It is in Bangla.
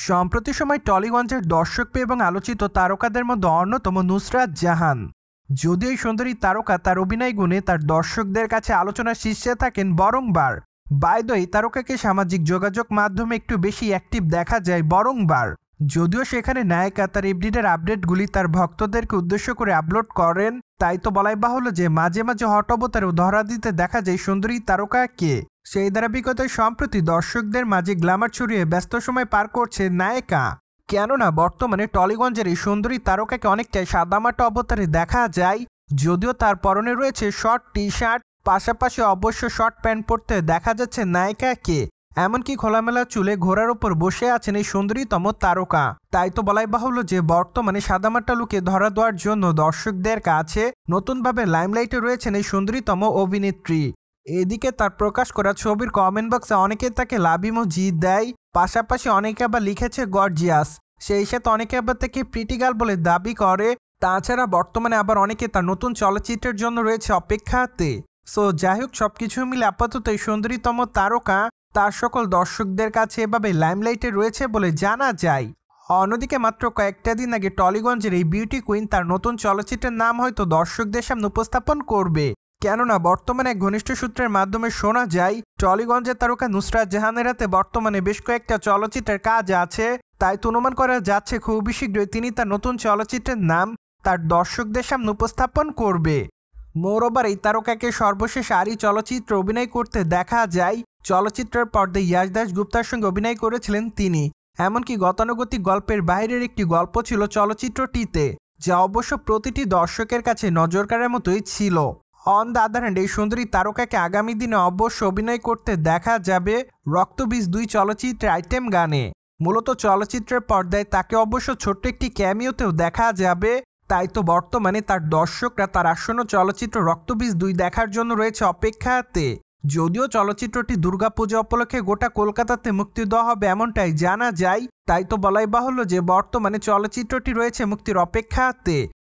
সম্প্রতি সময় টলিগঞ্জের দর্শকপ্রিয় এবং আলোচিত তারকাদের মধ্যে অন্যতম নুসরাত জাহান। যদিও এই সুন্দরী তারকা তার অভিনয় গুণে তার দর্শকদের কাছে আলোচনার শীর্ষে থাকেন বরংবার। বাই দ্য ওয়ে, এই তারকাকে সামাজিক যোগাযোগ মাধ্যমে একটু বেশি অ্যাক্টিভ দেখা যায় বরংবার। যদিও সেখানে নায়িকা তার এভরিডের আপডেটগুলি তার ভক্তদেরকে উদ্দেশ্য করে আপলোড করেন, তাই তো বলাই বাহুল্য যে মাঝে মাঝে হট অবতারেও ধরা দিতে দেখা যায় সুন্দরী তারকাকে। সেই ধারাবাহিকতায় সম্প্রতি দর্শকদের মাঝে গ্ল্যামার ছড়িয়ে ব্যস্ত সময় পার করছে নায়িকা। কেননা বর্তমানে টলিগঞ্জের এই সুন্দরী তারকাকে অনেকটাই সাদামাটা অবতারে দেখা যায়। যদিও তার পরনে রয়েছে শর্ট টি শার্ট, পাশাপাশি অবশ্য শর্ট প্যান্ট পরতে দেখা যাচ্ছে নায়িকাকে। এমনকি খোলামেলা চুলে ঘোড়ার ওপর বসে আছেন এই সুন্দরীতম তারকা। তাই তো বলাই বাহুল্য যে বর্তমানে সাদামাটা লুকে ধরা দেওয়ার জন্য দর্শকদের কাছে নতুনভাবে লাইমলাইটে রয়েছেন এই সুন্দরীতম অভিনেত্রী। এদিকে তার প্রকাশ করা ছবির কমেন্ট বক্সে অনেকে তাকে লাভ ইমোজি দেয়, পাশাপাশি অনেকে আবার লিখেছে গর্জিয়াস। সেই সাথে অনেকে আবার তাকে প্রিটি গার্ল বলে দাবি করে। তাছাড়া বর্তমানে আবার অনেকে তার নতুন চলচ্চিত্রের জন্য রয়েছে অপেক্ষাতে। সো যাই হোক, সবকিছু মিলে আপাতত এই সুন্দরীতম তারকা তার সকল দর্শকদের কাছে এভাবে লাইমলাইটে রয়েছে বলে জানা যায়। অন্যদিকে মাত্র কয়েকটা দিন আগে টলিগঞ্জের এই বিউটি কুইন তার নতুন চলচ্চিত্রের নাম হয়তো দর্শকদের সামনে উপস্থাপন করবে। কেননা বর্তমানে এক ঘনিষ্ঠ সূত্রের মাধ্যমে শোনা যায় টলিগঞ্জের তারকা নুসরাত জাহানের হাতে বর্তমানে বেশ কয়েকটা চলচ্চিত্রের কাজ আছে। তাই তো অনুমান করা যাচ্ছে খুবই শীঘ্রই তিনি তার নতুন চলচ্চিত্রের নাম তার দর্শকদের সামনে উপস্থাপন করবে। মোরওভার এই তারকাকে সর্বশেষ আরই চলচ্চিত্রে অভিনয় করতে দেখা যায়। চলচ্চিত্রের পর্দায় ইয়াশ দাশগুপ্তার সঙ্গে অভিনয় করেছিলেন তিনি। এমনকি গতানুগতিক গল্পের বাইরের একটি গল্প ছিল চলচ্চিত্রটিতে, যা অবশ্য প্রতিটি দর্শকের কাছে নজর কাড়ার মতোই ছিল। অন দ্য আদার হ্যান্ড, এই সুন্দরী তারকাকে আগামী দিনে অবশ্য অভিনয় করতে দেখা যাবে রক্তবীজ 2 চলচ্চিত্রের আইটেম গানে। মূলত চলচ্চিত্রের পর্দায় তাকে অবশ্য ছোট্ট একটি ক্যামিওতেও দেখা যাবে। তাই তো বর্তমানে তার দর্শকরা তার আসন্ন চলচ্চিত্র রক্তবীজ 2 দেখার জন্য রয়েছে অপেক্ষাতে। যদিও চলচ্চিত্রটি দুর্গাপূজা উপলক্ষে গোটা কলকাতাতে মুক্তি দেওয়া হবে এমনটাই জানা যায়। তাই তো বলাই বাহুল্য যে বর্তমানে চলচ্চিত্রটি রয়েছে মুক্তির অপেক্ষাতে।